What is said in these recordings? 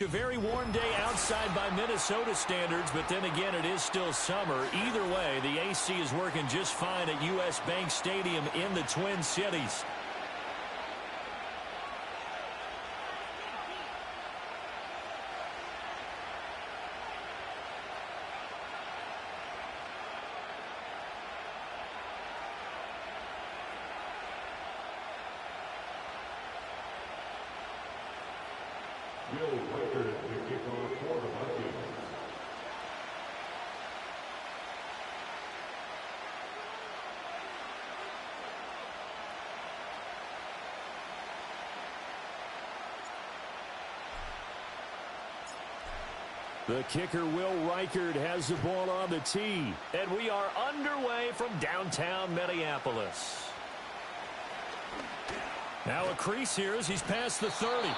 A very warm day outside by Minnesota standards, but then again, it is still summer. Either way, the AC is working just fine at U.S. Bank Stadium in the Twin Cities. Will Riker to kick off for the Vikings. The kicker, Will Reichard, has the ball on the tee. And we are underway from downtown Minneapolis. Now a crease here as he's past the 30.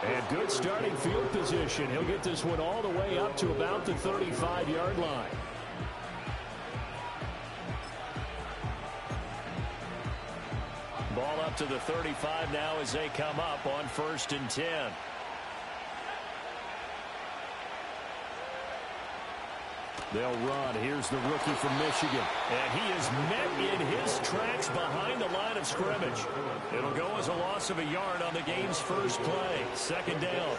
And good starting field position. He'll get this one all the way up to about the 35-yard line. Ball up to the 35 now as they come up on 1st and 10. They'll run. Here's the rookie from Michigan. And he is met in his tracks behind the line of scrimmage. It'll go as a loss of a yard on the game's first play. 2nd down.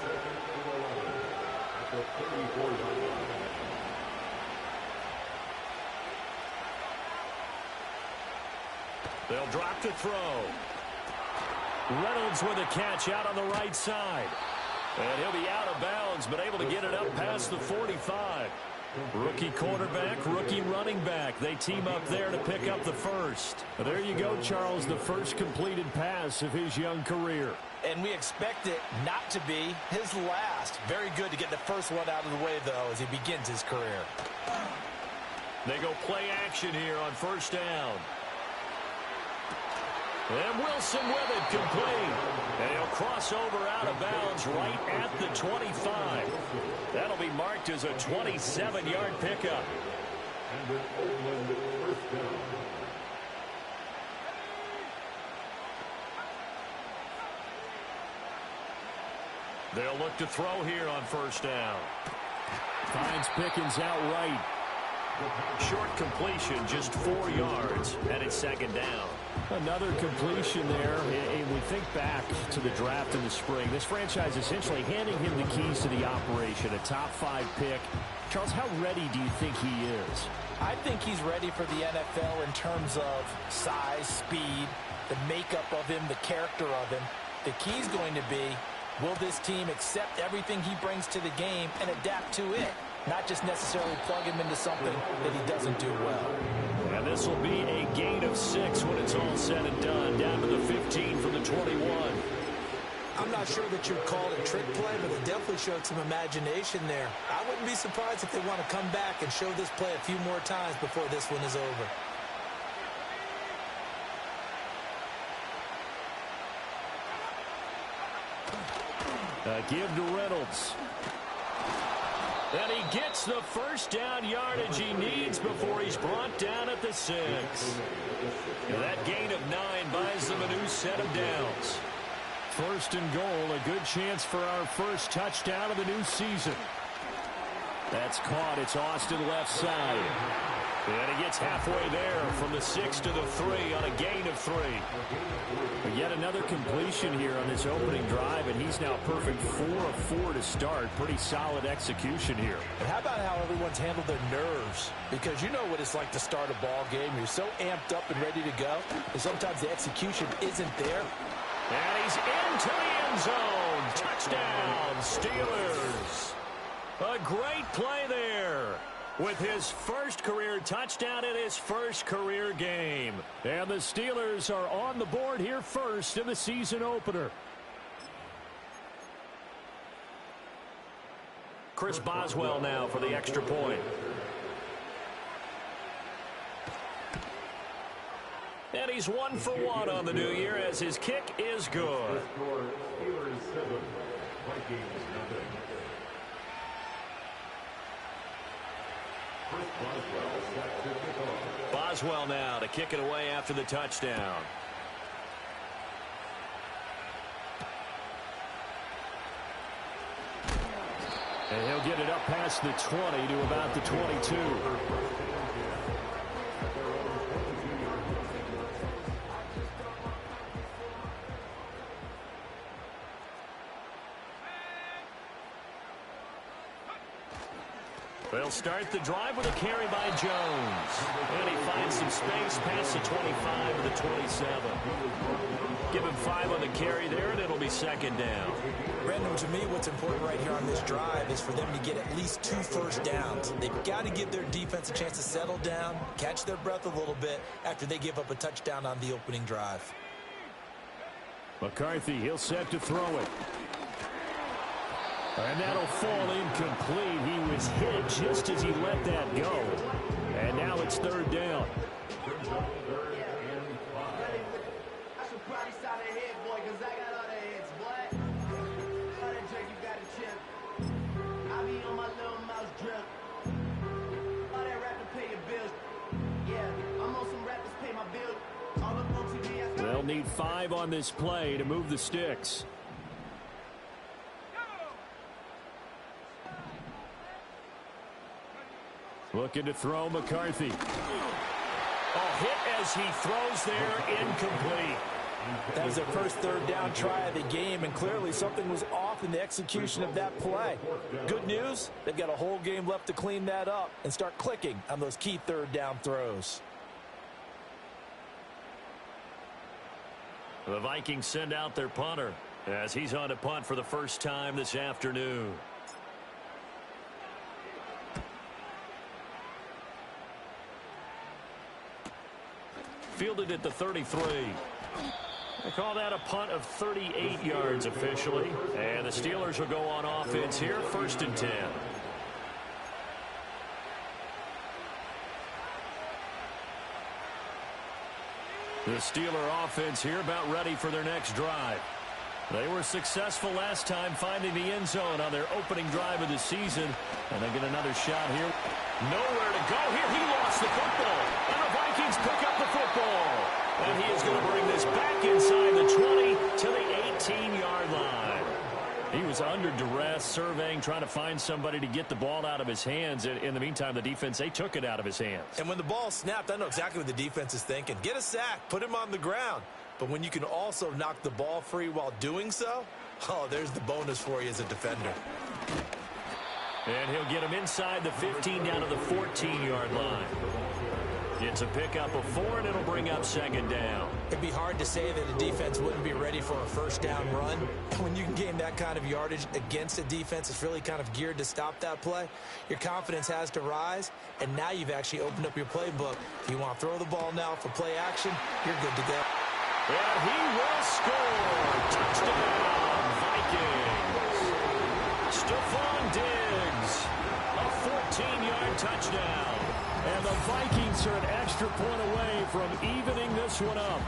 They'll drop the throw. Reynolds with a catch out on the right side. And he'll be out of bounds, but able to get it up past the 45. Rookie quarterback, rookie running back. They team up there to pick up the first. There you go, Charles, the first completed pass of his young career. And we expect it not to be his last. Very good to get the first one out of the way, though, as he begins his career. They go play action here on 1st down. And Wilson with it, complete. And he'll cross over out of bounds right at the 25. That'll be marked as a 27-yard pickup. And an Oakland 1st down. They'll look to throw here on 1st down. Finds Pickens outright. Short completion, just 4 yards, and it's 2nd down. Another completion there, and we think back to the draft in the spring. This franchise essentially handing him the keys to the operation, a top 5 pick. Charles, how ready do you think he is? I think he's ready for the NFL in terms of size, speed, the makeup of him, the character of him. The key's going to be, will this team accept everything he brings to the game and adapt to it? Not just necessarily plug him into something that he doesn't do well. And this will be a gain of 6 when it's all said and done. Down to the 15 from the 21. I'm not sure that you'd call it a trick play, but it definitely showed some imagination there. I wouldn't be surprised if they want to come back and show this play a few more times before this one is over. Give to Reynolds. And he gets the 1st down yardage he needs before he's brought down at the 6. And that gain of 9 buys them a new set of downs. 1st and goal, a good chance for our first touchdown of the new season. That's caught. It's Austin left side. And he gets halfway there from the 6 to the 3 on a gain of 3. But yet another completion here on this opening drive, and he's now perfect 4 of 4 to start. Pretty solid execution here. And how about how everyone's handled their nerves? Because you know what it's like to start a ball game. You're so amped up and ready to go, and sometimes the execution isn't there. And he's into the end zone. Touchdown, Steelers. A great play there. With his first career touchdown in his first career game. And the Steelers are on the board here first in the season opener. Chris Boswell now for the extra point. And he's 1 for 1 on the new year as his kick is good. Steelers 7, Vikings nothing. Chris Boswell set to kick off. Boswell now to kick it away after the touchdown. And he'll get it up past the 20 to about the 22. They'll start the drive with a carry by Jones. And he finds some space past the 25 to the 27. Give him 5 on the carry there, and it'll be second down. Brandon, to me, what's important right here on this drive is for them to get at least 2 first downs. They've got to give their defense a chance to settle down, catch their breath a little bit after they give up a touchdown on the opening drive. McCarthy, he'll set to throw it. And that'll fall incomplete. He was hit just as he let that go. And now it's third down. They'll need 5 on this play to move the sticks. Looking to throw McCarthy. Hit as he throws there, incomplete. That was their first third down try of the game, and clearly something was off in the execution of that play. Good news, they've got a whole game left to clean that up and start clicking on those key third down throws. The Vikings send out their punter as he's on to punt for the first time this afternoon. Fielded at the 33. They call that a punt of 38 yards officially. And the Steelers will go on offense here, 1st and 10. The Steeler offense here about ready for their next drive. They were successful last time finding the end zone on their opening drive of the season. And they get another shot here. Nowhere to go here. He lost the football. And the Vikings pick up the football. And he is going to bring this back inside the 20 to the 18-yard line. He was under duress, surveying, trying to find somebody to get the ball out of his hands. In the meantime, the defense, they took it out of his hands. And when the ball snapped, I know exactly what the defense is thinking. Get a sack, put him on the ground. But when you can also knock the ball free while doing so, there's the bonus for you as a defender. And he'll get him inside the 15 down to the 14-yard line. It's a pickup of 4, and it'll bring up second down. It'd be hard to say that a defense wouldn't be ready for a first down run. When you can gain that kind of yardage against a defense that's really kind of geared to stop that play, your confidence has to rise, and now you've actually opened up your playbook. If you want to throw the ball now for play action, you're good to go. And he will score. Touchdown, Vikings. Stephon Diggs, a 14-yard touchdown. And the Vikings are an extra point away from evening this one up.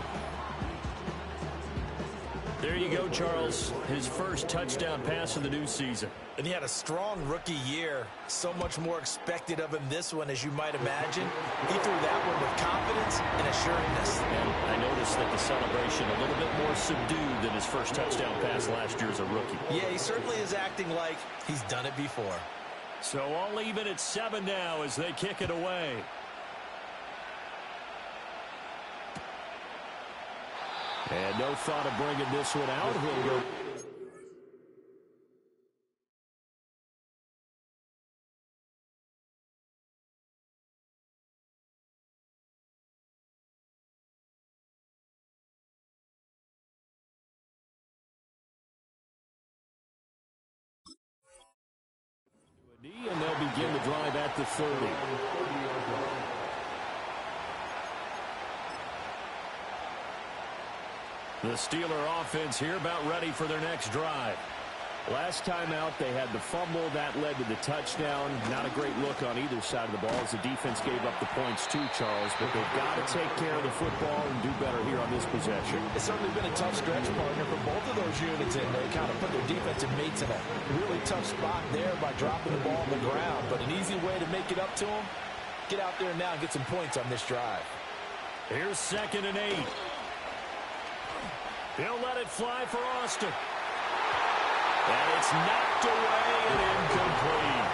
There you go, Charles. His first touchdown pass of the new season. And he had a strong rookie year. So much more expected of him this one, as you might imagine. He threw that one with confidence and assuredness. And I noticed that the celebration a little bit more subdued than his first touchdown pass last year as a rookie. Yeah, he certainly is acting like he's done it before. So all even at 7 now as they kick it away. And no thought of bringing this one out. He'll go. And they'll begin the drive at the 30. The Steeler offense here about ready for their next drive. Last time out, they had the fumble. That led to the touchdown. Not a great look on either side of the ball as the defense gave up the points too, Charles. But they've got to take care of the football and do better here on this possession. It's certainly been a tough stretch, partner, for both of those units, and they kind of put their defensive mates in a really tough spot there by dropping the ball on the ground. But an easy way to make it up to them, get out there now and get some points on this drive. Here's 2nd and 8. He'll let it fly for Austin. And it's knocked away and incomplete.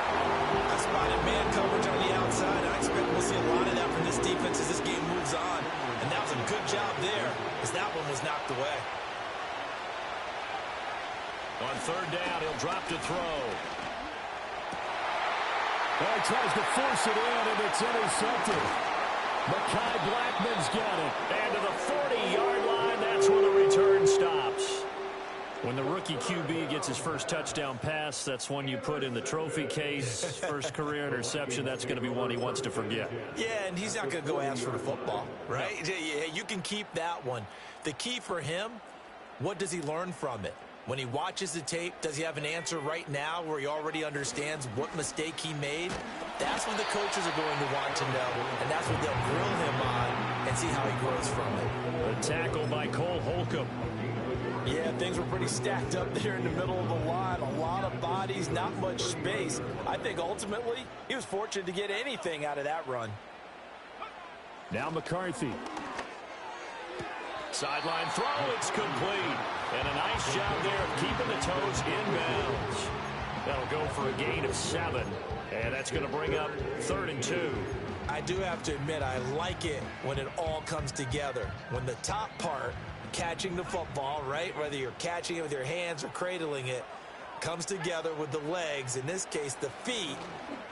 I spotted man coverage on the outside. I expect we'll see a lot of that from this defense as this game moves on. And that was a good job there as that one was knocked away. On third down, he'll drop to throw. Well, he tries to force it in, and it's intercepted. Mekhi Blackmon's got it. And to the 40-yard line, that's where the return stops. When the rookie QB gets his first touchdown pass, that's one you put in the trophy case. First career interception, that's going to be one he wants to forget. Yeah, and he's not going to go ask for the football, right? No. Yeah, you can keep that one. The key for him, what does he learn from it? When he watches the tape, does he have an answer right now where he already understands what mistake he made? That's what the coaches are going to want to know, and that's what they'll grill him on and see how he grows from it. A tackle by Cole Holcomb. Yeah, things were pretty stacked up there in the middle of the line. A lot of bodies, not much space. I think ultimately he was fortunate to get anything out of that run. Now McCarthy. Sideline throw, it's complete. And a nice job there of keeping the toes inbounds. That'll go for a gain of 7. And that's going to bring up 3rd and 2. I do have to admit, I like it when it all comes together. When the top part, catching the football, right, whether you're catching it with your hands or cradling it, comes together with the legs, in this case the feet,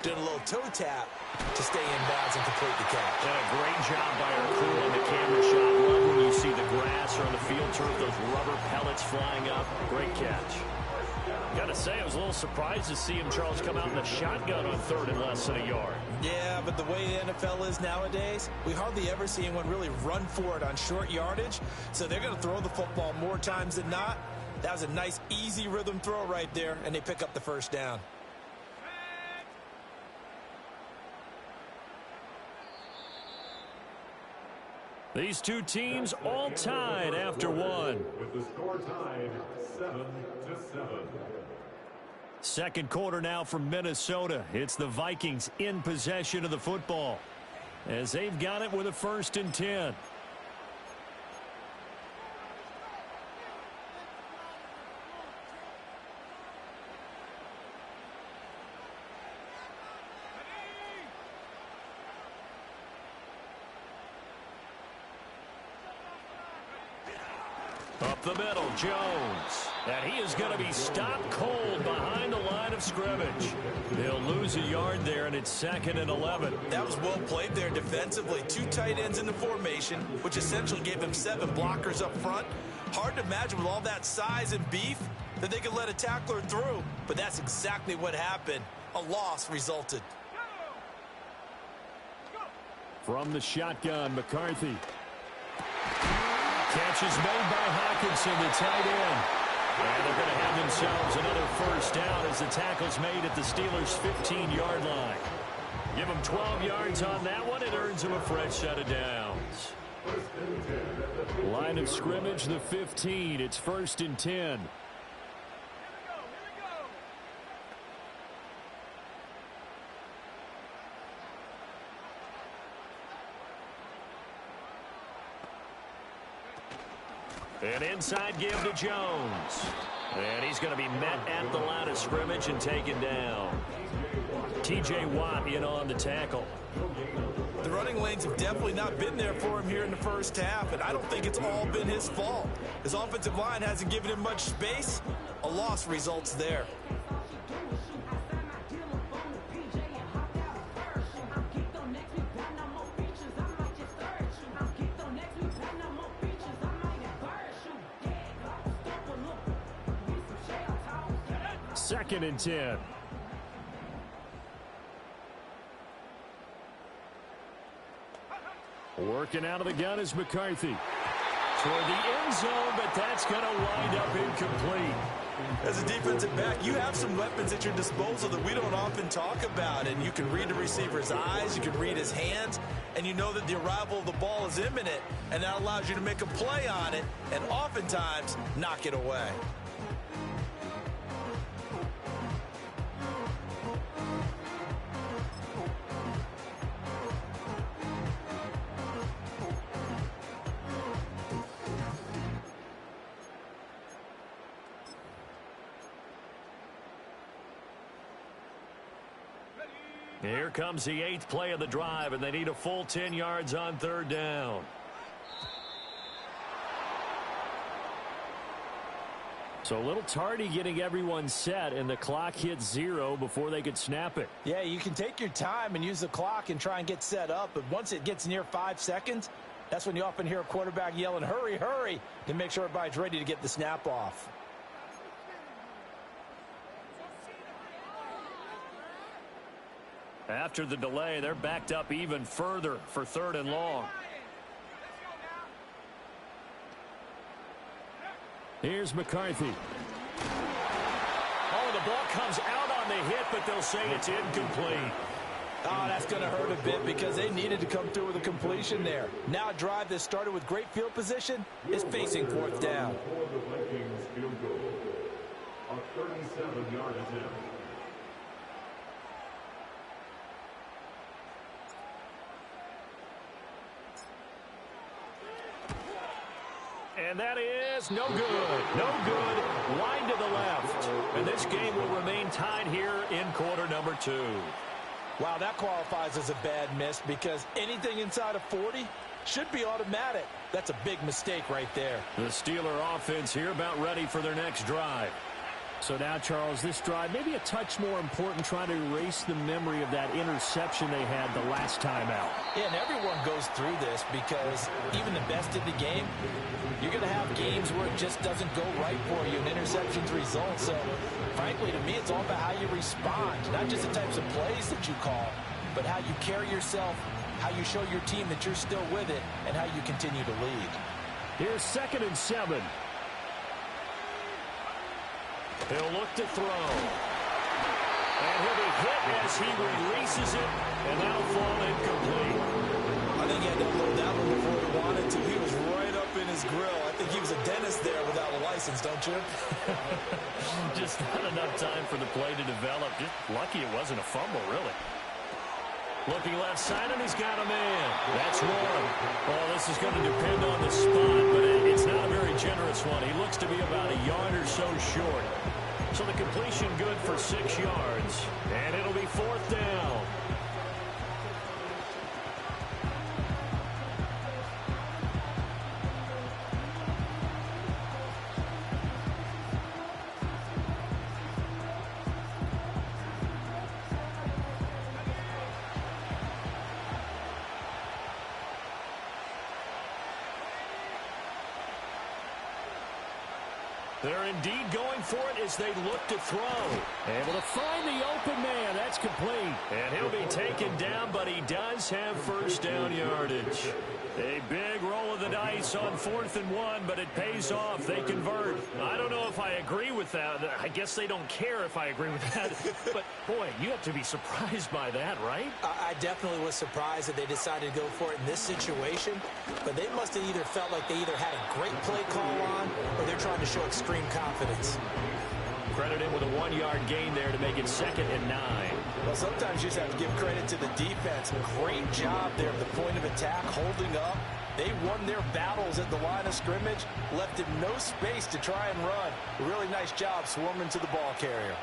doing a little toe tap to stay in bounds and complete the catch. And a great job by our crew on the camera shot. Love when you see the grass or on the field turf, those rubber pellets flying up. Great catch. Gotta say, I was a little surprised to see him, Charles, come out in a shotgun on 3rd and less than a yard. Yeah, but the way the NFL is nowadays, we hardly ever see anyone really run for it on short yardage. So they're going to throw the football more times than not. That was a nice, easy rhythm throw right there, and they pick up the first down. These two teams all tied after one. With the score tied 7-7. Second quarter now from Minnesota. It's the Vikings in possession of the football as they've got it with a 1st and 10. Up the middle, Jones. And he is going to be stopped cold behind the line of scrimmage. He'll lose a yard there, and it's 2nd and 11. That was well played there defensively. 2 tight ends in the formation, which essentially gave him 7 blockers up front. Hard to imagine with all that size and beef that they could let a tackler through. But that's exactly what happened. A loss resulted. From the shotgun, McCarthy. Catch is made by Hockenson, the tight end. And they're going to have themselves another first down as the tackle's made at the Steelers' 15-yard line. Give them 12 yards on that one. It earns them a fresh set of downs. Line of scrimmage, the 15. It's 1st and 10. An inside give to Jones. And he's going to be met at the line of scrimmage and taken down. T.J. Watt in on the tackle. The running lanes have definitely not been there for him here in the first half, and I don't think it's all been his fault. His offensive line hasn't given him much space. A loss results there. Second and 10. Working out of the gun is McCarthy. Toward the end zone, but that's going to wind up incomplete. As a defensive back, you have some weapons at your disposal that we don't often talk about. And you can read the receiver's eyes, you can read his hands, and you know that the arrival of the ball is imminent. And that allows you to make a play on it and oftentimes knock it away. Here comes the 8th play of the drive, and they need a full 10 yards on 3rd down. So a little tardy getting everyone set, and the clock hits 0 before they could snap it. Yeah, you can take your time and use the clock and try and get set up, but once it gets near 5 seconds, that's when you often hear a quarterback yelling, hurry, hurry, to make sure everybody's ready to get the snap off. After the delay, they're backed up even further for 3rd and long. Here's McCarthy. Oh, the ball comes out on the hit, but they'll say it's incomplete. Oh, that's going to hurt a bit because they needed to come through with a completion there. Now a drive that started with great field position is facing 4th down. For the Vikings field goal. A 37-yard attempt. And that is no good. No good. Line to the left. And this game will remain tied here in quarter number 2. Wow, that qualifies as a bad miss because anything inside of 40 should be automatic. That's a big mistake right there. The Steeler offense here about ready for their next drive. So now, Charles, this drive maybe a touch more important, trying to erase the memory of that interception they had the last time out. Yeah, and everyone goes through this because even the best in the game, you're going to have games where it just doesn't go right for you and interceptions result. So, frankly, to me, it's all about how you respond, not just the types of plays that you call, but how you carry yourself, how you show your team that you're still with it, and how you continue to lead. Here's 2nd and 7. He'll look to throw. And he'll be hit as he releases it, and that'll fall incomplete. I think he had to unload that one before he wanted to. He was right up in his grill. I think he was a dentist there without a license, don't you? Just not enough time for the play to develop. Just lucky it wasn't a fumble, really. Looking left side, and he's got a man. That's one. Oh, this is going to depend on the spot, but it's not a very generous one. He looks to be about a yard or so short. So the completion good for 6 yards, and it'll be 4th down. They're indeed going for it as they look to throw. Able to find the open man. That's complete. And he'll be taken down, but he does have 1st down yardage. A big roll of the dice on 4th and 1, but it pays off. They convert. I don't know if I agree with that. I guess they don't care if I agree with that. But, boy, you have to be surprised by that, right? I definitely was surprised that they decided to go for it in this situation. But they must have either felt like they either had a great play call on or they're trying to show extreme confidence. Credit him with a 1-yard gain there to make it 2nd and 9. Well, sometimes you just have to give credit to the defense. Great job there at the point of attack, holding up. They won their battles at the line of scrimmage, left him no space to try and run. A really nice job swarming to the ball carrier.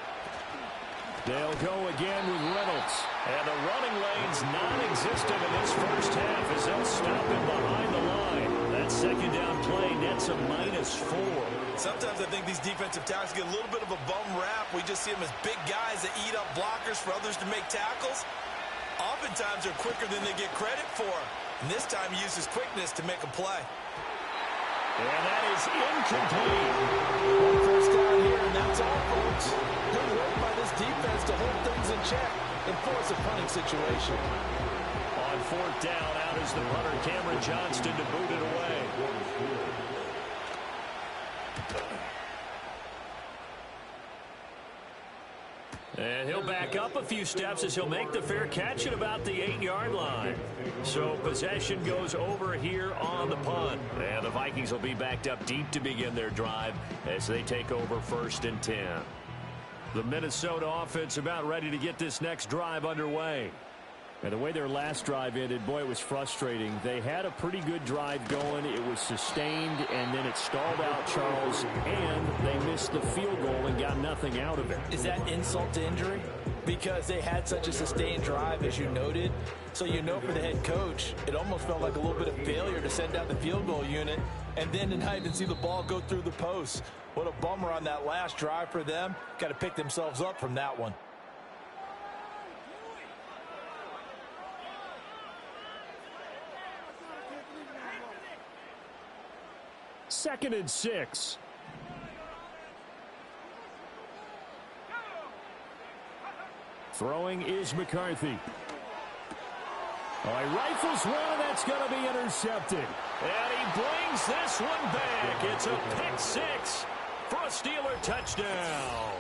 They'll go again with Reynolds. And the running lane's non-existent in this first half as they'll stop him behind the line. That 2nd down play nets a -4. Sometimes I think these defensive tackles get a little bit of a bum rap. We just see them as big guys that eat up blockers for others to make tackles. Oftentimes they're quicker than they get credit for. And this time he uses quickness to make a play. And that is incomplete. 1st down here, and that's all, folks. Good work by this defense to hold things in check and force a punting situation. On 4th down, out is the punter, Cameron Johnston, to boot it away. And he'll back up a few steps as he'll make the fair catch at about the 8-yard line. So possession goes over here on the punt. And the Vikings will be backed up deep to begin their drive as they take over 1st and 10. The Minnesota offense about ready to get this next drive underway. And the way their last drive ended, boy, it was frustrating. They had a pretty good drive going. It was sustained, and then it stalled out, Charles, and they missed the field goal and got nothing out of it. Is that insult to injury? because they had such a sustained drive, as you noted. So you know for the head coach, it almost felt like a little bit of failure to send out the field goal unit and then to not even see the ball go through the post. What a bummer on that last drive for them. Got to pick themselves up from that one. Second and 6. Throwing is McCarthy. Oh, he rifles one, that's going to be intercepted. And he brings this one back. It's a pick 6 for a Steeler touchdown.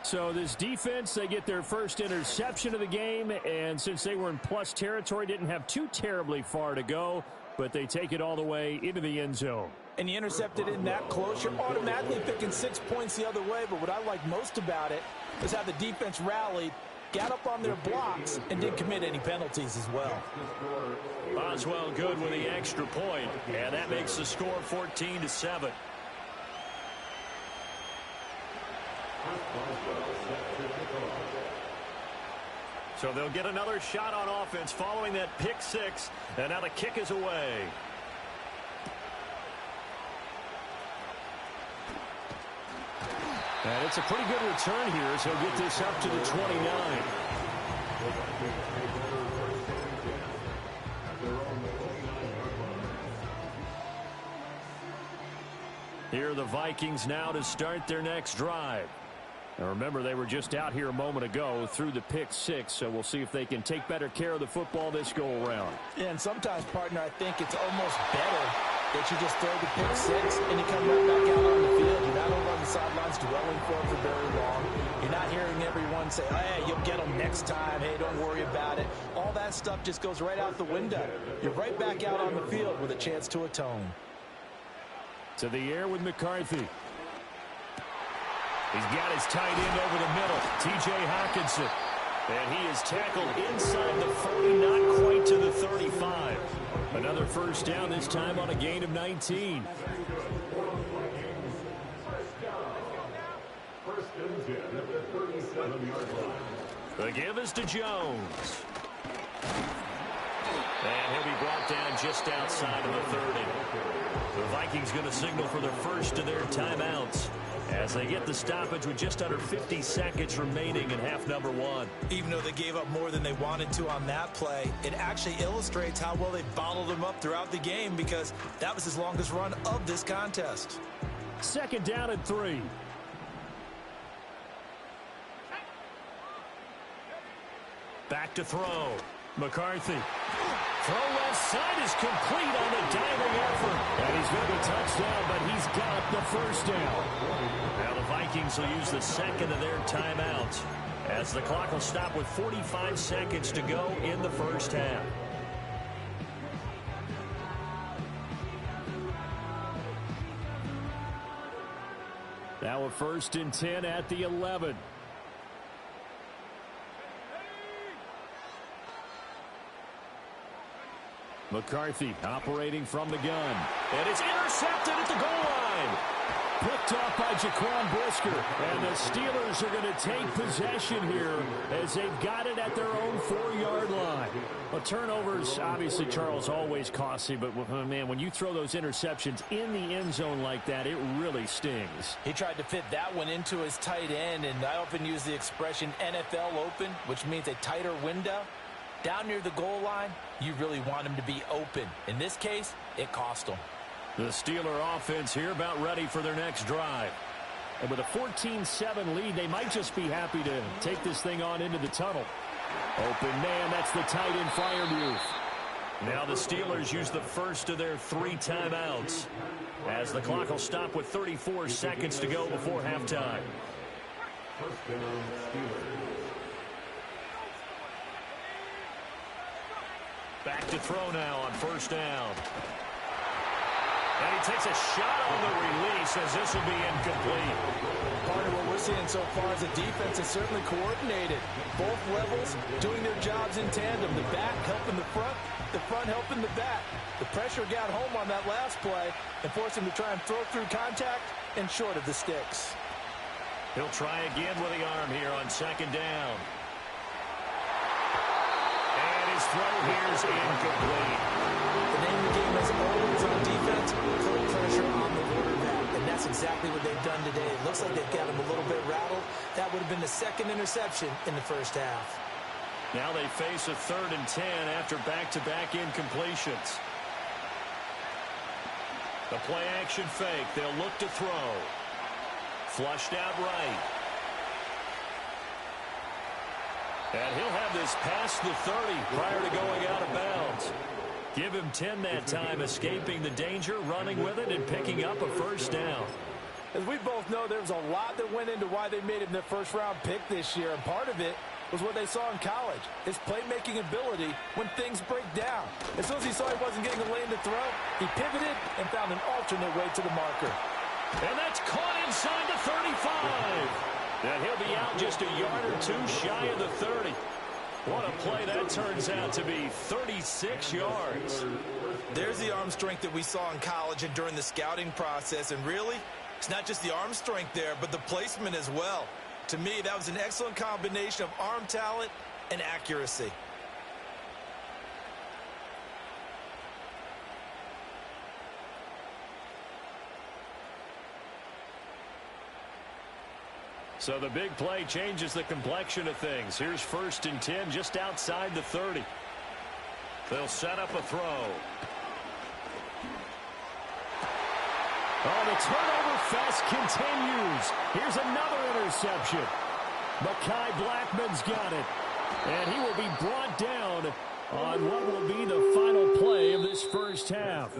So this defense, they get their first interception of the game, and since they were in plus territory, didn't have too terribly far to go, but they take it all the way into the end zone. And you intercepted in that close, you're automatically picking 6 points the other way. But what I like most about it is how the defense rallied, got up on their blocks, and didn't commit any penalties as well. Boswell good with the extra point, and that makes the score 14-7. So they'll get another shot on offense following that pick 6, and now the kick is away. And it's a pretty good return here, so he'll get this up to the 29. Here are the Vikings now to start their next drive. Now remember, they were just out here a moment ago through the pick 6, so we'll see if they can take better care of the football this go-around. Yeah, and sometimes, partner, I think it's almost better that you just throw the pick 6 and you come right back out on the field. You're not over on the sidelines dwelling for it for very long. You're not hearing everyone say, hey, you'll get them next time. Hey, don't worry about it. All that stuff just goes right out the window. You're right back out on the field with a chance to atone. To the air with McCarthy. He's got his tight end over the middle, T.J. Hockenson. And he is tackled inside the 40, not quite to the 35. Another first down, this time on a gain of 19. First and 10 at the 37-yard line. The give is to Jones. And he'll be brought down just outside of the 30. The Vikings going to signal for their first of their timeouts as they get the stoppage with just under 50 seconds remaining in half number 1. Even though they gave up more than they wanted to on that play, it actually illustrates how well they bottled them up throughout the game, because that was his longest run of this contest. Second down and 3. Back to throw. McCarthy. Throw left side is complete on a diving effort. And he's going to be touchdown, but he's got the first down. Now the Vikings will use the second of their timeouts as the clock will stop with 45 seconds to go in the first half. Now a first and 10 at the 11. McCarthy operating from the gun. And it's intercepted at the goal line. Picked off by Jaquan Brisker. And the Steelers are going to take possession here as they've got it at their own 4-yard line. Well, turnovers, obviously, Charles, always costly. But, man, when you throw those interceptions in the end zone like that, it really stings. He tried to fit that one into his tight end, and I often use the expression NFL open, which means a tighter window. Down near the goal line, you really want him to be open. In this case, it cost him. The Steeler offense here about ready for their next drive. And with a 14-7 lead, they might just be happy to take this thing on into the tunnel. Open man, that's the tight end Freiermuth. Now the Steelers use the first of their 3 timeouts as the clock will stop with 34 seconds to go before halftime. First down, Steelers. Back to throw now on first down. And he takes a shot on the release as this will be incomplete. Part of what we're seeing so far is the defense is certainly coordinated. Both levels doing their jobs in tandem. The back helping the front helping the back. The pressure got home on that last play and forced him to try and throw through contact and short of the sticks. He'll try again with the arm here on second down. And his throw here is incomplete. The name of the game is always on defense, put pressure on the quarterback. And that's exactly what they've done today. It looks like they've got him a little bit rattled. That would have been the second interception in the first half. Now they face a 3rd and 10 after back-to-back incompletions. The play-action fake. They'll look to throw. Flushed out right. And he'll have this past the 30 prior to going out of bounds. Give him 10 that time, escaping the danger, running with it, and picking up a first down. As we both know, there was a lot that went into why they made him their first-round pick this year, and part of it was what they saw in college, his playmaking ability when things break down. As soon as he saw he wasn't getting a lane to throw, he pivoted and found an alternate way to the marker. And that's caught inside the 35. And he'll be out just a yard or two shy of the 30. What a play that turns out to be, 36 yards. There's the arm strength that we saw in college and during the scouting process. And really, it's not just the arm strength there, but the placement as well. To me, that was an excellent combination of arm talent and accuracy. So the big play changes the complexion of things. Here's 1st and 10 just outside the 30. They'll set up a throw. Oh, the turnover fest continues. Here's another interception. Mekhi Blackmon's got it. And he will be brought down on what will be the final play of this first half.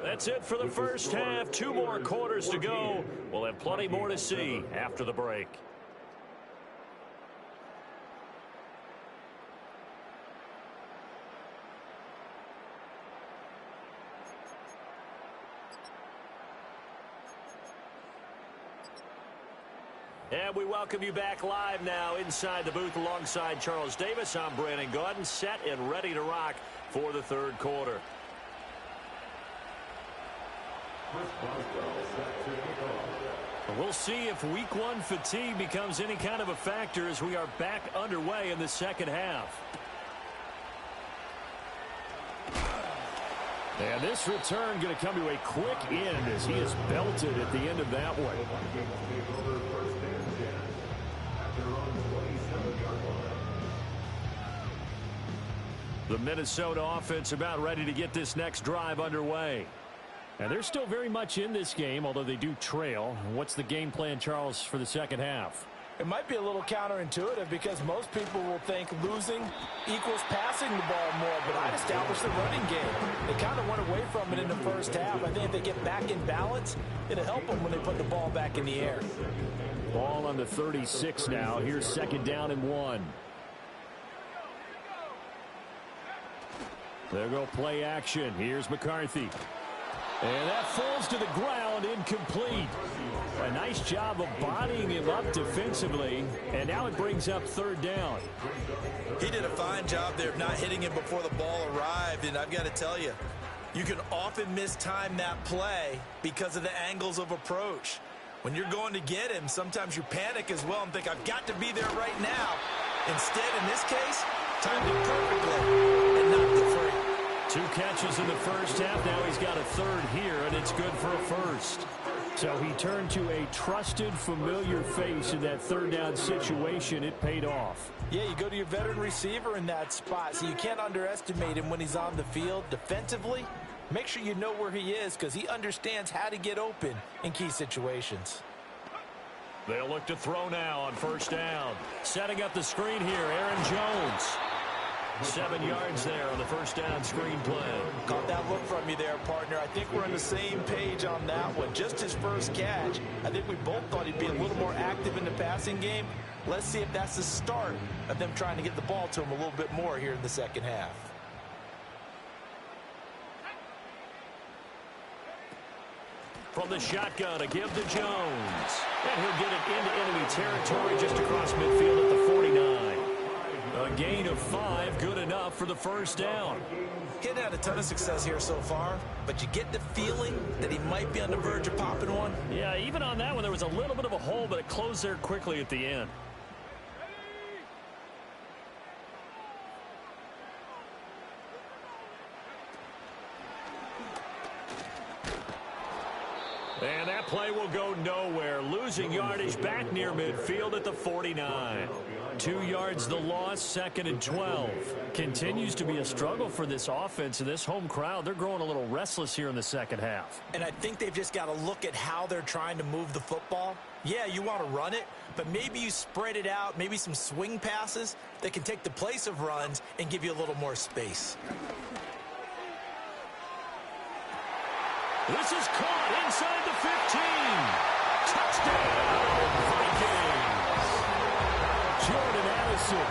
That's it for the first half. 2 more quarters to go. We'll have plenty more to see after the break. And we welcome you back live now inside the booth alongside Charles Davis. I'm Brandon Gaudin, set and ready to rock for the 3rd quarter. We'll see if week 1 fatigue becomes any kind of a factor as we are back underway in the second half. And this return going to come to a quick end as he is belted at the end of that one. The Minnesota offense about ready to get this next drive underway. And they're still very much in this game, although they do trail. What's the game plan, Charles, for the second half? It might be a little counterintuitive because most people will think losing equals passing the ball more, but I'd establish the running game. They kind of went away from it in the first half. I think if they get back in balance, it'll help them when they put the ball back in the air. Ball on the 36 now. Here's 2nd down and 1. There go play action. Here's McCarthy. And that falls to the ground, incomplete. A nice job of bodying him up defensively, and now it brings up 3rd down. He did a fine job there of not hitting him before the ball arrived, and I've got to tell you, you can often mistime that play because of the angles of approach. When you're going to get him, sometimes you panic as well and think, I've got to be there right now. Instead, in this case, timed it perfectly and knocked it free. 2 catches in the first half. Now he's got a 3rd here, and it's good for a first. So he turned to a trusted, familiar face in that 3rd down situation. It paid off. Yeah, you go to your veteran receiver in that spot, so you can't underestimate him when he's on the field. Defensively, make sure you know where he is because he understands how to get open in key situations. They'll look to throw now on 1st down. Setting up the screen here, Aaron Jones. 7 yards there on the 1st down screen play. Caught that look from you there, partner. I think we're on the same page on that one. Just his first catch. I think we both thought he'd be a little more active in the passing game. Let's see if that's the start of them trying to get the ball to him a little bit more here in the second half. From the shotgun, a give to Jones. And he'll get it into enemy territory just across midfield at the 49. A gain of 5, good enough for the first down. He hadn't had a ton of success here so far, but you get the feeling that he might be on the verge of popping one. Yeah, even on that one, there was a little bit of a hole, but it closed there quickly at the end. And that play will go nowhere. Losing yardage back near midfield at the 49. 2 yards the loss, 2nd and 12. Continues to be a struggle for this offense and this home crowd. They're growing a little restless here in the second half. And I think they've just got to look at how they're trying to move the football. Yeah, you want to run it, but maybe you spread it out, maybe some swing passes that can take the place of runs and give you a little more space. This is caught inside the 15. Touchdown, Vikings. Jordan Addison,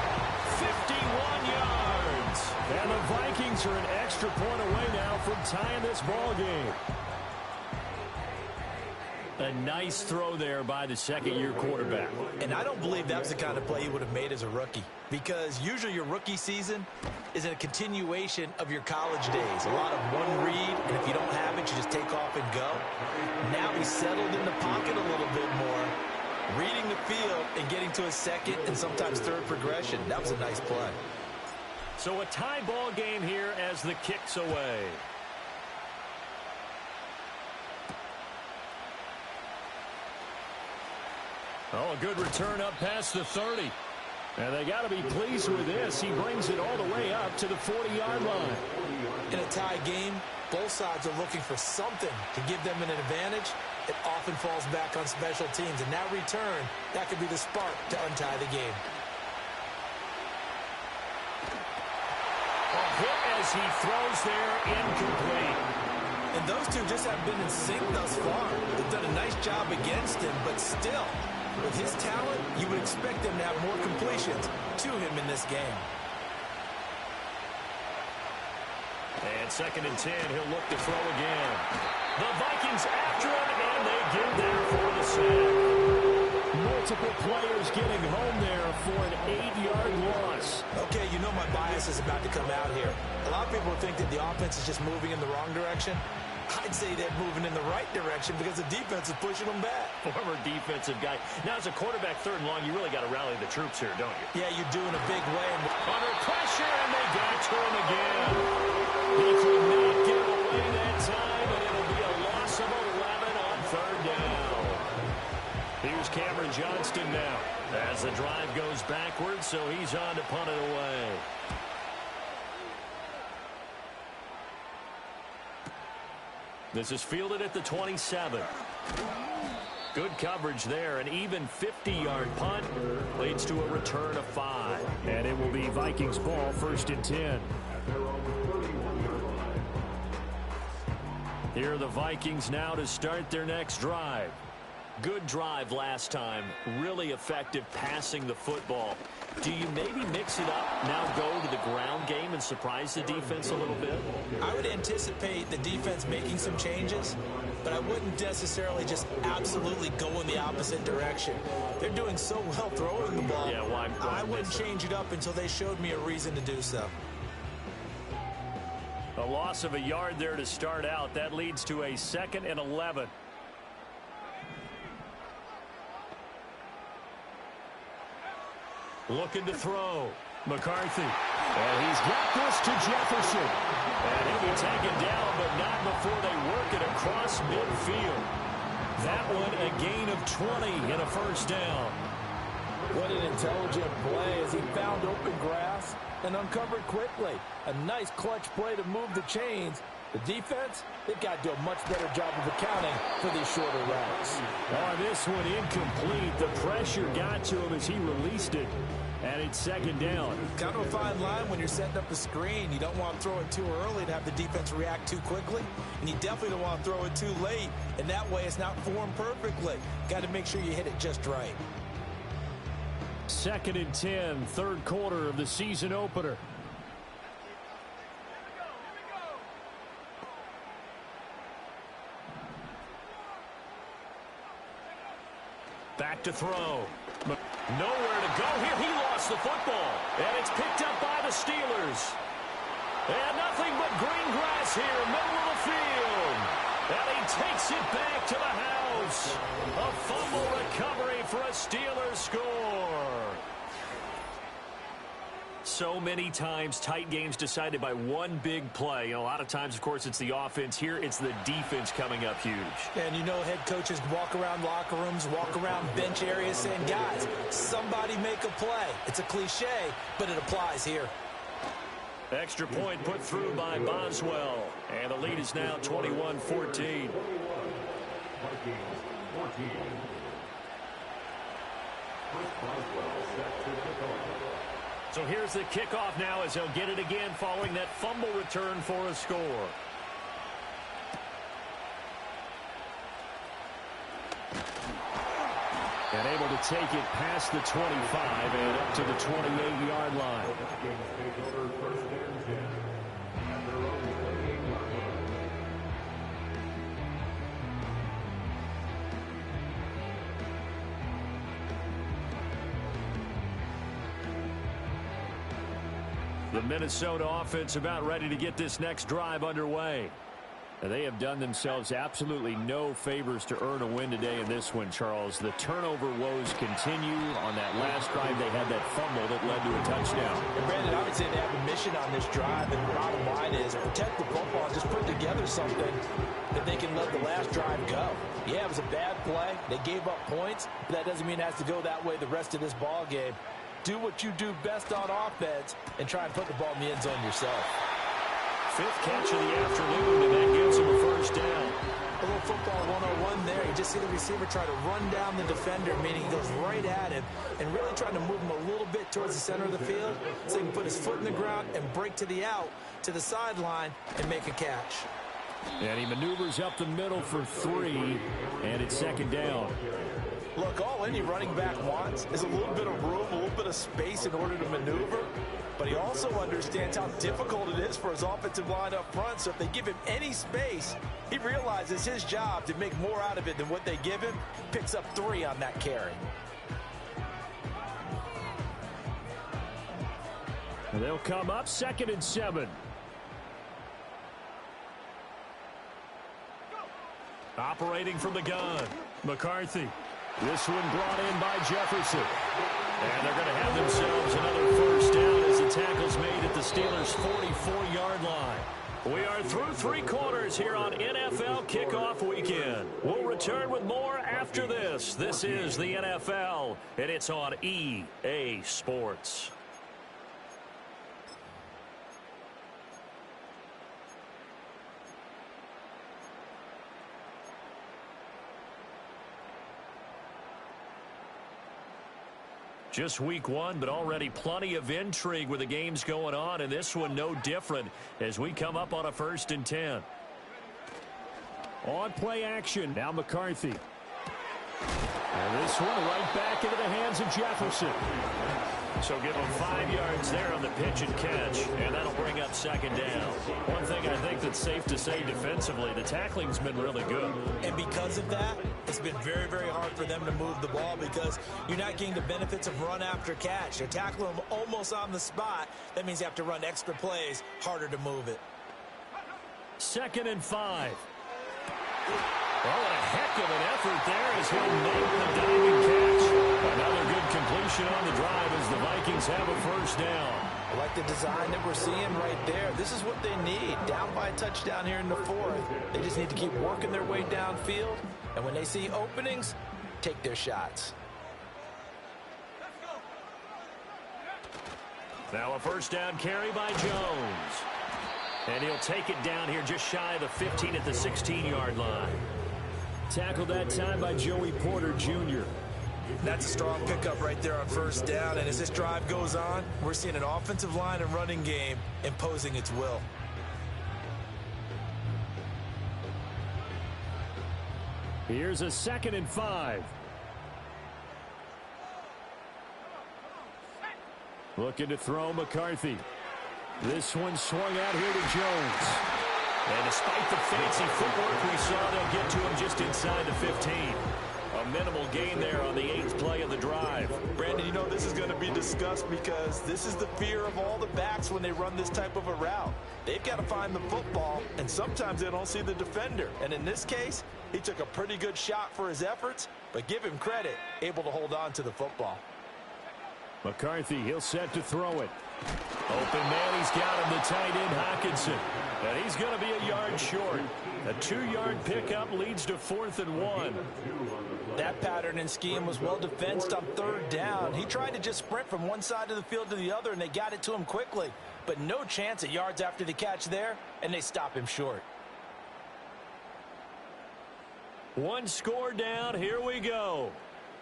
51 yards. And the Vikings are an extra point away now from tying this ball game. A nice throw there by the second-year quarterback. And I don't believe that was the kind of play he would have made as a rookie, because usually your rookie season is a continuation of your college days. A lot of one read, and if you don't have it, you just take off and go. Now he's settled in the pocket a little bit more, reading the field and getting to a second and sometimes third progression. That was a nice play. So a tie ball game here as the kick's away. Oh, a good return up past the 30. And they got to be pleased with this. He brings it all the way up to the 40-yard line. In a tie game, both sides are looking for something to give them an advantage. It often falls back on special teams. And that return, that could be the spark to untie the game. A hit as he throws there, incomplete. And those two just haven't been in sync thus far. They've done a nice job against him, but still, with his talent, you would expect them to have more completions to him in this game. And 2nd and 10, he'll look to throw again. The Vikings after him, and they get there for the sack. Multiple players getting home there for an 8-yard loss. Okay, you know my bias is about to come out here. A lot of people think that the offense is just moving in the wrong direction. I'd say they're moving in the right direction because the defense is pushing them back. Former defensive guy. Now, as a quarterback 3rd and long, you really got to rally the troops here, don't you? Yeah, you do in a big way. Under pressure, and they got to him again. He could not get it away that time, and it'll be a loss of 11 on 3rd down. Here's Cameron Johnston now as the drive goes backwards, so he's on to punt it away. This is fielded at the 27. Good coverage there. An even 50-yard punt leads to a return of 5. And it will be Vikings ball, 1st and 10. Here are the Vikings now to start their next drive. Good drive last time. Really effective passing the football. Do you maybe mix it up, now go to the ground game and surprise the defense a little bit? I would anticipate the defense making some changes, but I wouldn't necessarily just absolutely go in the opposite direction. They're doing so well throwing the ball. Yeah, why I wouldn't change it up until they showed me a reason to do so. A loss of a yard there to start out. That leads to a 2nd and 11. Looking to throw. McCarthy. And he's got this to Jefferson. And he'll be taken down, but not before they work it across midfield. That one a gain of 20 and a 1st down. What an intelligent play as he found open grass and uncovered quickly. A nice clutch play to move the chains. The defense, they've got to do a much better job of accounting for these shorter routes. Oh, this one incomplete. The pressure got to him as he released it. And it's 2nd down. Kind of a fine line when you're setting up a screen. You don't want to throw it too early to have the defense react too quickly. And you definitely don't want to throw it too late. And that way it's not formed perfectly. Got to make sure you hit it just right. 2nd and 10, 3rd quarter of the season opener. Back to throw. Nowhere to go here. He lost the football. And it's picked up by the Steelers. And nothing but green grass here, middle of the field. And he takes it back to the house. A fumble recovery for a Steelers score. So many times, tight games decided by one big play. A lot of times, of course, it's the offense. Here, it's the defense coming up huge. And you know head coaches walk around locker rooms, walk around bench areas saying, guys, somebody make a play. It's a cliche, but it applies here. Extra point put through by Boswell. And the lead is now 21-14. So here's the kickoff now as he'll get it again following that fumble return for a score. And able to take it past the 25 and up to the 28-yard line. The Minnesota offense about ready to get this next drive underway. And they have done themselves absolutely no favors to earn a win today in this one, Charles. The turnover woes continue. On that last drive, they had that fumble that led to a touchdown. And Brandon, I would say they have a mission on this drive, and the bottom line is protect the football and just put together something that they can let the last drive go. Yeah, it was a bad play. They gave up points, but that doesn't mean it has to go that way the rest of this ball game. Do what you do best on offense and try and put the ball in the end zone yourself. Fifth catch of the afternoon, and that gives him a first down. A little football 101 there. You just see the receiver try to run down the defender, meaning he goes right at him and really trying to move him a little bit towards the center of the field so he can put his foot in the ground and break to the out, to the sideline, and make a catch. And he maneuvers up the middle for 3, and it's second down. Look, all any running back wants is a little bit of room, a little bit of space in order to maneuver. But he also understands how difficult it is for his offensive line up front. So if they give him any space, he realizes his job to make more out of it than what they give him. Picks up 3 on that carry. And they'll come up 2nd and 7. Operating from the gun, McCarthy. This one brought in by Jefferson. And they're going to have themselves another first down as the tackle's made at the Steelers' 44-yard line. We are through 3 quarters here on NFL Kickoff Weekend. We'll return with more after this. This is the NFL, and it's on EA Sports. Just week 1, but already plenty of intrigue with the games going on, and this one no different as we come up on a 1st and 10. On play action, now McCarthy. And this one right back into the hands of Jefferson. So give him 5 yards there on the pitch and catch, and that'll bring up 2nd down. One thing I think that's safe to say defensively, the tackling's been really good. And because of that, it's been very, very hard for them to move the ball because you're not getting the benefits of run after catch. They're tackling them almost on the spot. That means you have to run extra plays, harder to move it. 2nd and 5. Well, and a heck of an effort there as he'll make the diving catch. Another good completion on the drive as the Vikings have a first down. I like the design that we're seeing right there. This is what they need. Down by a touchdown here in the 4th. They just need to keep working their way downfield. And when they see openings, take their shots. Now a first down carry by Jones. And he'll take it down here just shy of the 15 at the 16-yard line. Tackled that time by Joey Porter Jr. That's a strong pickup right there on first down. And as this drive goes on, we're seeing an offensive line and running game imposing its will. Here's a 2nd and 5. Looking to throw McCarthy. This one swung out here to Jones. And despite the fancy footwork we saw, they'll get to him just inside the 15. A A minimal gain there on the 8th play of the drive. Brandon, you know this is going to be discussed because this is the fear of all the backs when they run this type of a route. They've got to find the football, and sometimes they don't see the defender. And in this case, he took a pretty good shot for his efforts, but give him credit, able to hold on to the football. McCarthy, he'll set to throw it. Open man, he's got him, the tight end, Hockenson. And he's going to be a yard short. A 2-yard pickup leads to 4th and 1. That pattern and scheme was well defensed on 3rd down. He tried to just sprint from one side of the field to the other, and they got it to him quickly. But no chance at yards after the catch there, and they stop him short. One score down, here we go.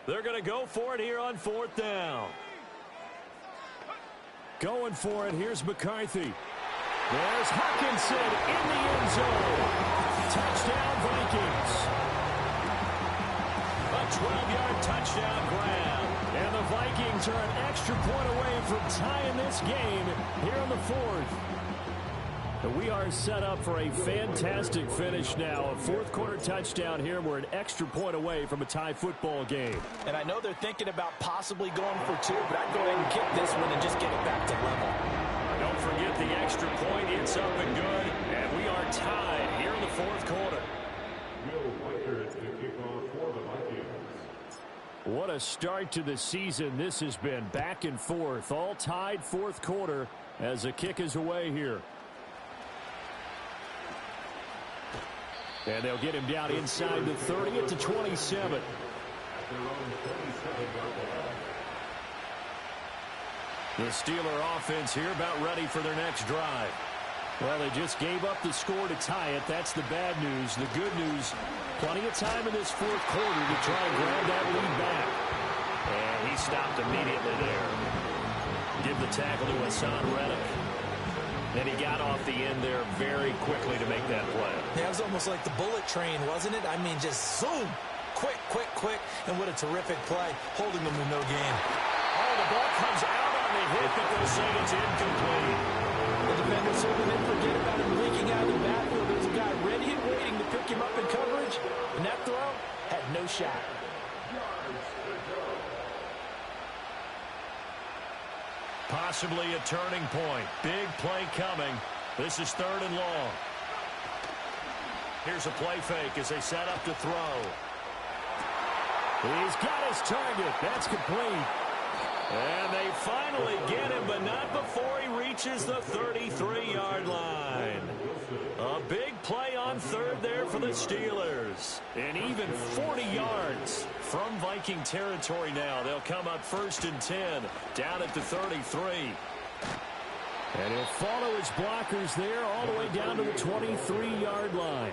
They're going to go for it here on 4th down. Going for it, here's McCarthy. There's Hockenson in the end zone. Touchdown, Vikings. A 12-yard touchdown grab. And the Vikings are an extra point away from tying this game here in the 4th. We are set up for a fantastic finish now. A 4th-quarter touchdown here. We're an extra point away from a tie football game. And I know they're thinking about possibly going for 2, but I'd go ahead and kick this one and just get it back to level. Don't forget the extra point. It's up and good. And we are tied here in the 4th quarter. Will Weichert to kick off for the Vikings. What a start to the season this has been. Back and forth. All tied 4th quarter as the kick is away here. And they'll get him down inside the 30 at the 27. The Steeler offense here about ready for their next drive. Well, they just gave up the score to tie it. That's the bad news. The good news, plenty of time in this 4th quarter to try and grab that lead back. And he stopped immediately there. Give the tackle to Hassan Reddick. And he got off the end there very quickly to make that play. Yeah, it was almost like the bullet train, wasn't it? I mean, just zoom. Quick, quick, quick. And what a terrific play, holding them to no gain. Oh, the ball comes out on the hit, but they'll say it's incomplete. The defender certainly didn't forget about him leaking out of the backfield. There's a guy ready and waiting to pick him up in coverage. And that throw had no shot. Possibly a turning point. Big play coming. This is 3rd and long. Here's a play fake as they set up to throw. He's got his target. That's complete. And they finally get him, but not before he reaches the 33-yard line. A big play on 3rd there for the Steelers. And even 40 yards from Viking territory now. They'll come up 1st and 10, down at the 33. And he'll follow his blockers there all the way down to the 23-yard line.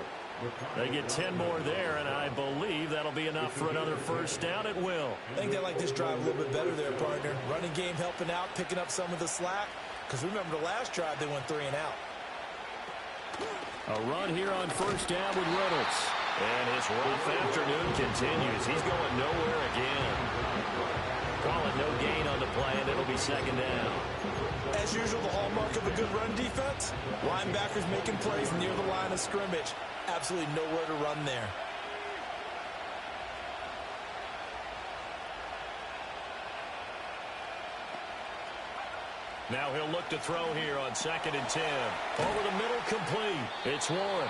They get 10 more there, and I believe that'll be enough for another 1st down at will. I think they like this drive a little bit better there, partner. Running game helping out, picking up some of the slack. Because remember the last drive, they went 3 and out. A run here on 1st down with Reynolds. And his rough afternoon continues. He's going nowhere again. Call it no gain on the play, and it'll be 2nd down. As usual, the hallmark of a good run defense, linebackers making plays near the line of scrimmage. Absolutely nowhere to run there. Now he'll look to throw here on 2nd and 10. Over the middle, complete. It's Warren.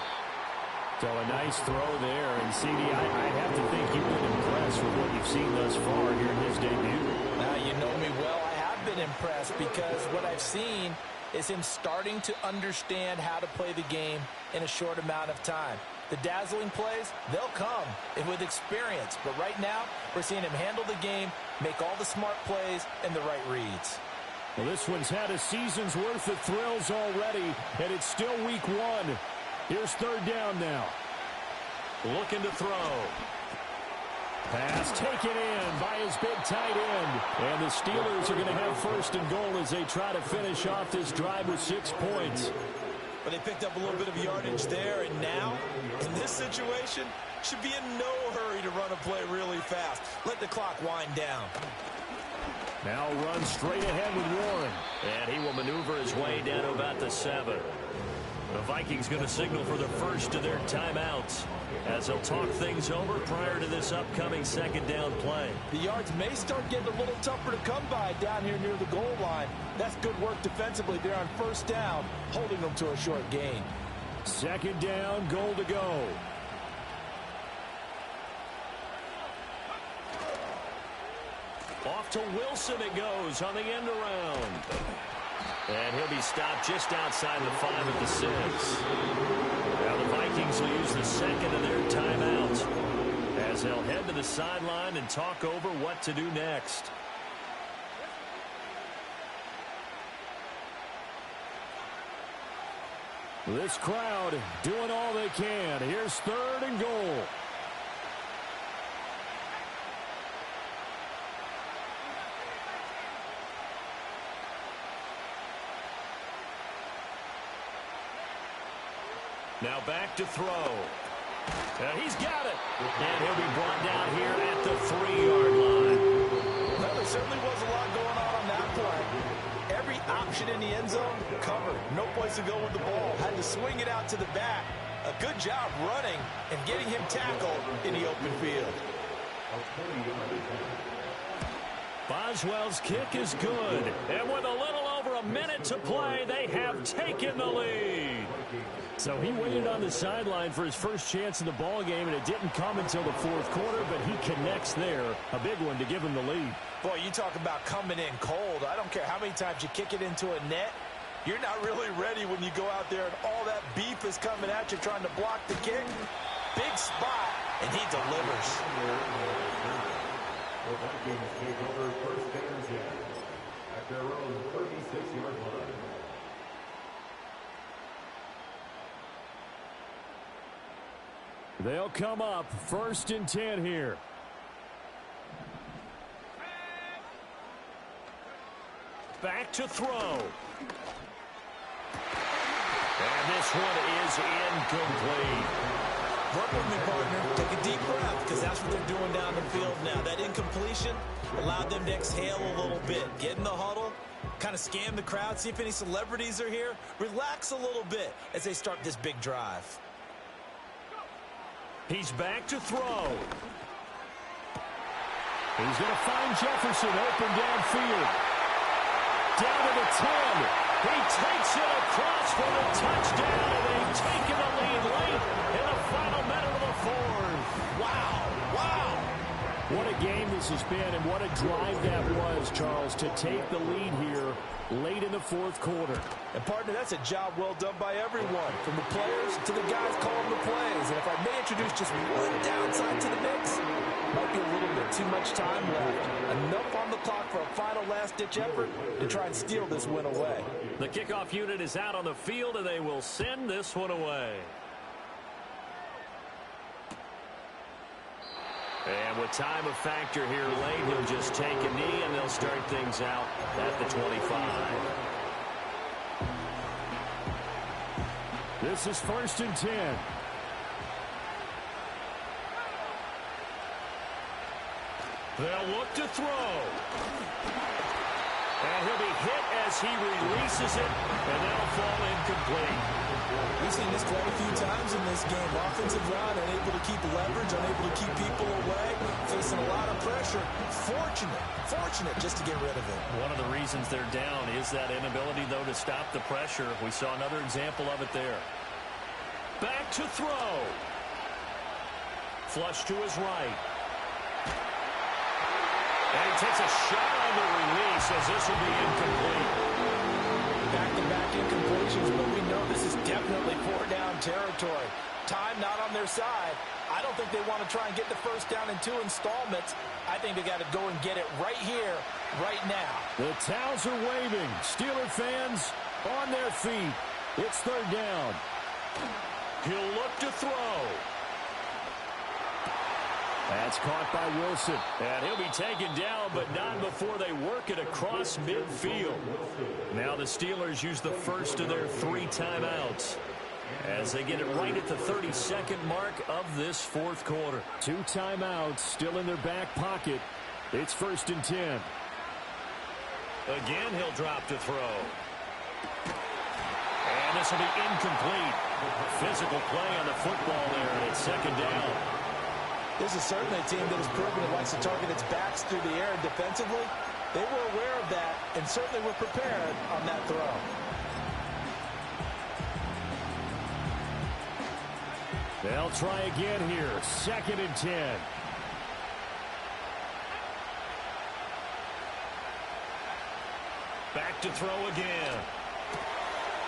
So a nice throw there. And, CD, I have to think you've been impressed with what you've seen thus far here in his debut. Now, you know me well. I have been impressed because what I've seen is him starting to understand how to play the game in a short amount of time. The dazzling plays, they'll come with experience. But right now, we're seeing him handle the game, make all the smart plays, and the right reads. Well, this one's had a season's worth of thrills already, and it's still week 1. Here's 3rd down now. Looking to throw. Pass taken in by his big tight end. And the Steelers are going to have 1st and goal as they try to finish off this drive with 6 points. But they picked up a little bit of yardage there, and now, in this situation, should be in no hurry to run a play really fast. Let the clock wind down. Now runs straight ahead with Warren. And he will maneuver his way down to about the 7. The Vikings going to signal for the first of their timeouts as they'll talk things over prior to this upcoming second down play. The yards may start getting a little tougher to come by down here near the goal line. That's good work defensively there on first down, holding them to a short gain. Second down, goal to go. Off to Wilson it goes on the end around. And he'll be stopped just outside the 5 at the 6. Now the Vikings will use the second of their timeouts as they'll head to the sideline and talk over what to do next. This crowd doing all they can. Here's 3rd and goal. Now back to throw. He's got it. And he'll be brought down here at the 3-yard line. Well, there certainly was a lot going on that play. Every option in the end zone covered. No place to go with the ball. Had to swing it out to the back. A good job running and getting him tackled in the open field. Boswell's kick is good. And with a little over a minute to play, they have taken the lead. So he waited on the sideline for his first chance in the ball game, and it didn't come until the 4th quarter, but he connects there. A big one to give him the lead. Boy, you talk about coming in cold. I don't care how many times you kick it into a net. You're not really ready when you go out there and all that beef is coming at you trying to block the kick. Big spot, and he delivers. The Vikings take over first and 10 at their own 36-yard line. They'll come up 1st and 10 here. Back to throw. And this one is incomplete. Work with me, partner. Take a deep breath, because that's what they're doing down the field now. That incompletion allowed them to exhale a little bit. Get in the huddle, kind of scan the crowd, see if any celebrities are here. Relax a little bit as they start this big drive. He's back to throw. He's going to find Jefferson open downfield. Down to the 10. He takes it across for the touchdown, and they've taken the lead late in the final minute of the 4th. Wow, wow. What a game this has been, and what a drive that was, Charles, to take the lead here late in the 4th quarter. And, partner, that's a job well done by everyone, from the players to the guys calling the plays. And if I may introduce just one downside to the mix, might be a little bit too much time left. Enough on the clock for a final last-ditch effort to try and steal this win away. The kickoff unit is out on the field, and they will send this one away. And with time a factor here late, he'll just take a knee, and they'll start things out at the 25. This is 1st and 10. They'll look to throw. And he'll be hit as he releases it, and that'll fall incomplete. We've seen this quite a few times in this game. Offensive line unable to keep leverage, unable to keep people away, facing a lot of pressure. Fortunate just to get rid of it. One of the reasons they're down is that inability, though, to stop the pressure. We saw another example of it there. Back to throw. Flush to his right. And he takes a shot on the release as this will be incomplete. Back-to-back incompletions, but we know this is definitely 4-down territory. Time not on their side. I don't think they want to try and get the first down in 2 installments. I think they got to go and get it right here, right now. The towels are waving. Steeler fans on their feet. It's 3rd down. He'll look to throw. That's caught by Wilson. And he'll be taken down, but not before they work it across midfield. Now the Steelers use the first of their 3 timeouts as they get it right at the 32nd mark of this 4th quarter. 2 timeouts still in their back pocket. It's 1st and 10. Again, he'll drop to throw. And And this will be incomplete. Physical play on the football there, and it's second down. This is certainly a team that has proven it likes to target its backs through the air, and defensively, they were aware of that and certainly were prepared on that throw. They'll try again here. 2nd and 10. Back to throw again.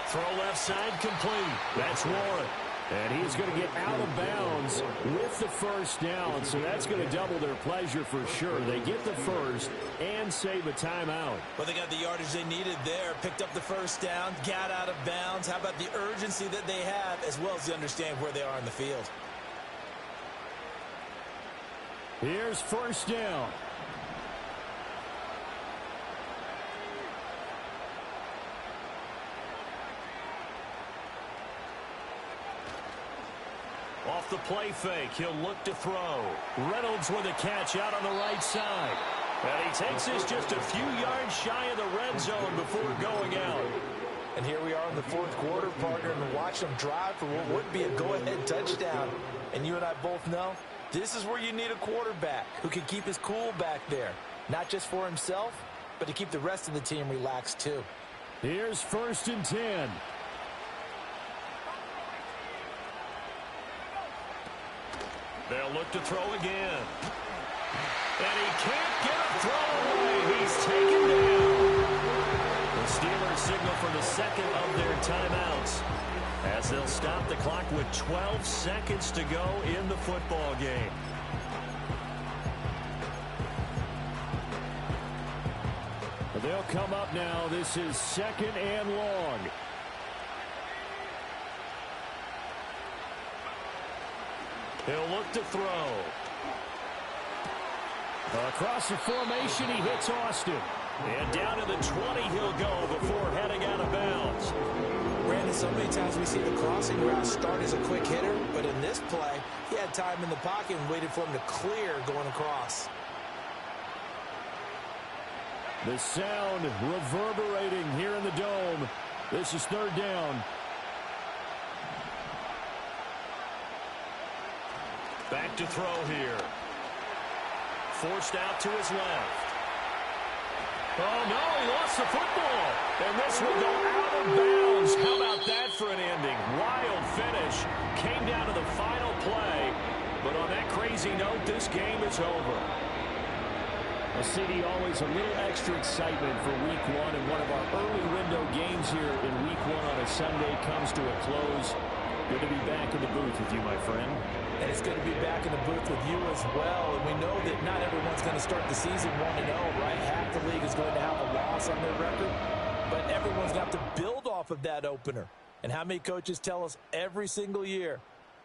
Throw left side complete. That's Warren. And he's going to get out of bounds with the first down, so that's going to double their pleasure for sure. They get the first and save a timeout. Well, they got the yardage they needed there, picked up the first down, got out of bounds. How about the urgency that they have, as well as the understanding where they are in the field? Here's first down. Off the play fake, he'll look to throw. Reynolds with a catch out on the right side. And he takes this just a few yards shy of the red zone before going out. And here we are in the 4th quarter, partner, and watch them drive for what would be a go-ahead touchdown. And you and I both know this is where you need a quarterback who can keep his cool back there. Not just for himself, but to keep the rest of the team relaxed too. Here's 1st and 10. They'll look to throw again. And he can't get a throw away. He's taken down. The Steelers signal for the second of their timeouts as they'll stop the clock with 12 seconds to go in the football game. They'll come up now. This is 2nd and long. He'll look to throw. Across the formation, he hits Austin. And down to the 20 he'll go before heading out of bounds. Brandon, so many times we see the crossing route start as a quick hitter, but in this play, he had time in the pocket and waited for him to clear going across. The sound reverberating here in the dome. This is 3rd down. Back to throw here. Forced out to his left. Oh, no, he lost the football. And this will go out of bounds. How about that for an ending? Wild finish. Came down to the final play. But on that crazy note, this game is over. Well, CD, always a little extra excitement for Week 1. And one of our early window games here in Week 1 on a Sunday comes to a close. Good to be back in the booth with you, my friend. And it's good to be back in the booth with you as well. And we know that not everyone's going to start the season 1-0, right? Half the league is going to have a loss on their record. But everyone's got to build off of that opener. And how many coaches tell us every single year,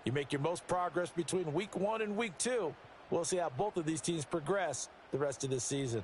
you make your most progress between Week 1 and Week 2. We'll see how both of these teams progress the rest of this season.